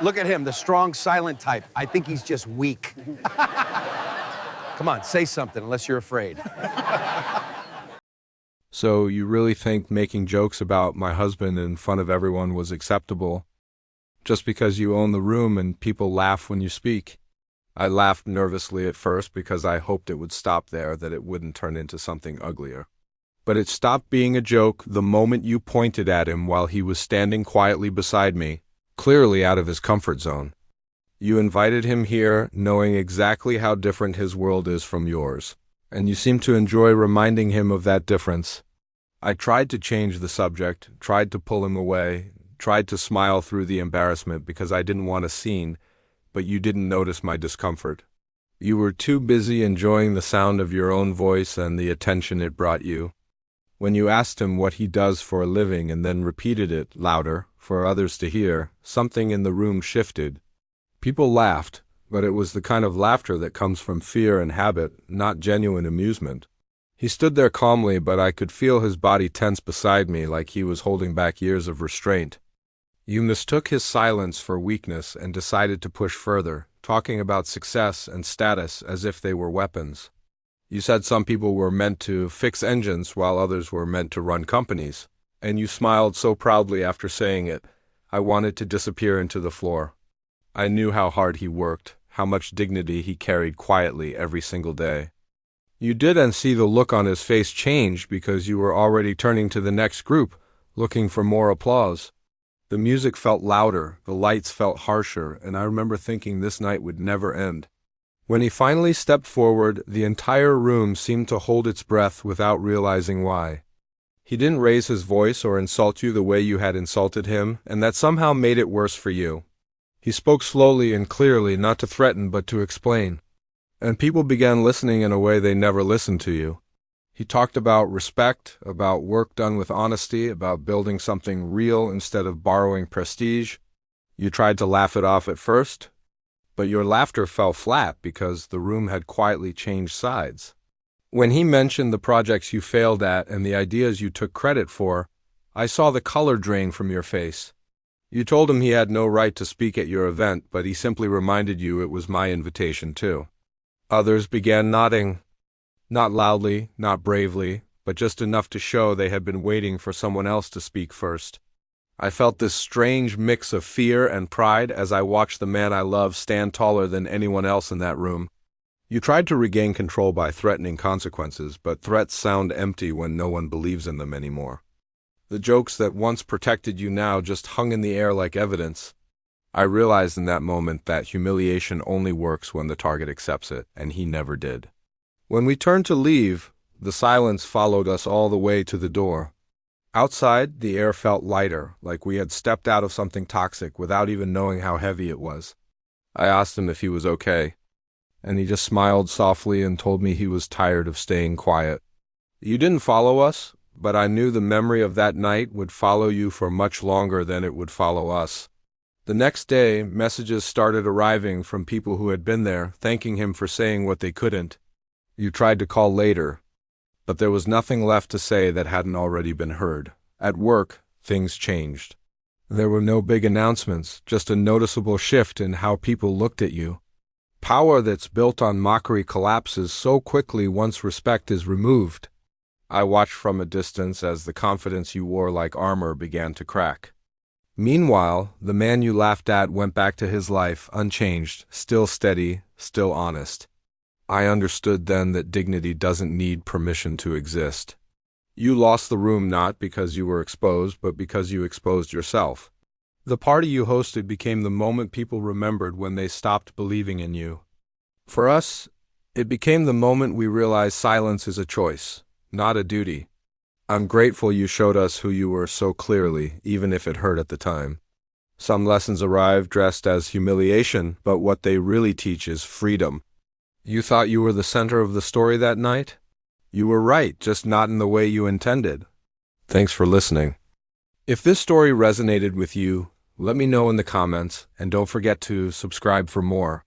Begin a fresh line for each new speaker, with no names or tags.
Look at him, the strong, silent type. I think he's just weak. Come on, say something, unless you're afraid.
So you really think making jokes about my husband in front of everyone was acceptable? Just because you own the room and people laugh when you speak? I laughed nervously at first because I hoped it would stop there, that it wouldn't turn into something uglier. But it stopped being a joke the moment you pointed at him while he was standing quietly beside me, clearly out of his comfort zone. You invited him here knowing exactly how different his world is from yours, and you seemed to enjoy reminding him of that difference. I tried to change the subject, tried to pull him away, tried to smile through the embarrassment because I didn't want a scene, but you didn't notice my discomfort. You were too busy enjoying the sound of your own voice and the attention it brought you. When you asked him what he does for a living and then repeated it louder for others to hear, something in the room shifted. People laughed, but it was the kind of laughter that comes from fear and habit, not genuine amusement. He stood there calmly, but I could feel his body tense beside me like he was holding back years of restraint. You mistook his silence for weakness and decided to push further, talking about success and status as if they were weapons. You said some people were meant to fix engines while others were meant to run companies, and you smiled so proudly after saying it, I wanted to disappear into the floor. I knew how hard he worked, how much dignity he carried quietly every single day. You didn't see the look on his face change because you were already turning to the next group, looking for more applause. The music felt louder, the lights felt harsher, and I remember thinking this night would never end. When he finally stepped forward, the entire room seemed to hold its breath without realizing why. He didn't raise his voice or insult you the way you had insulted him, and that somehow made it worse for you. He spoke slowly and clearly, not to threaten but to explain. And people began listening in a way they never listened to you. He talked about respect, about work done with honesty, about building something real instead of borrowing prestige. You tried to laugh it off at first, but your laughter fell flat because the room had quietly changed sides. When he mentioned the projects you failed at and the ideas you took credit for, I saw the color drain from your face. You told him he had no right to speak at your event, but he simply reminded you it was my invitation too. Others began nodding. Not loudly, not bravely, but just enough to show they had been waiting for someone else to speak first. I felt this strange mix of fear and pride as I watched the man I loved stand taller than anyone else in that room. You tried to regain control by threatening consequences, but threats sound empty when no one believes in them anymore. The jokes that once protected you now just hung in the air like evidence. I realized in that moment that humiliation only works when the target accepts it, and he never did. When we turned to leave, the silence followed us all the way to the door. Outside, the air felt lighter, like we had stepped out of something toxic without even knowing how heavy it was. I asked him if he was okay, and he just smiled softly and told me he was tired of staying quiet. You didn't follow us, but I knew the memory of that night would follow you for much longer than it would follow us. The next day, messages started arriving from people who had been there, thanking him for saying what they couldn't. You tried to call later, but there was nothing left to say that hadn't already been heard. At work, things changed. There were no big announcements, just a noticeable shift in how people looked at you. Power that's built on mockery collapses so quickly once respect is removed. I watched from a distance as the confidence you wore like armor began to crack. Meanwhile, the man you laughed at went back to his life, unchanged, still steady, still honest. I understood then that dignity doesn't need permission to exist. You lost the room not because you were exposed, but because you exposed yourself. The party you hosted became the moment people remembered when they stopped believing in you. For us, it became the moment we realized silence is a choice, not a duty. I'm grateful you showed us who you were so clearly, even if it hurt at the time. Some lessons arrive dressed as humiliation, but what they really teach is freedom. You thought you were the center of the story that night? You were right, just not in the way you intended. Thanks for listening. If this story resonated with you, let me know in the comments, and don't forget to subscribe for more.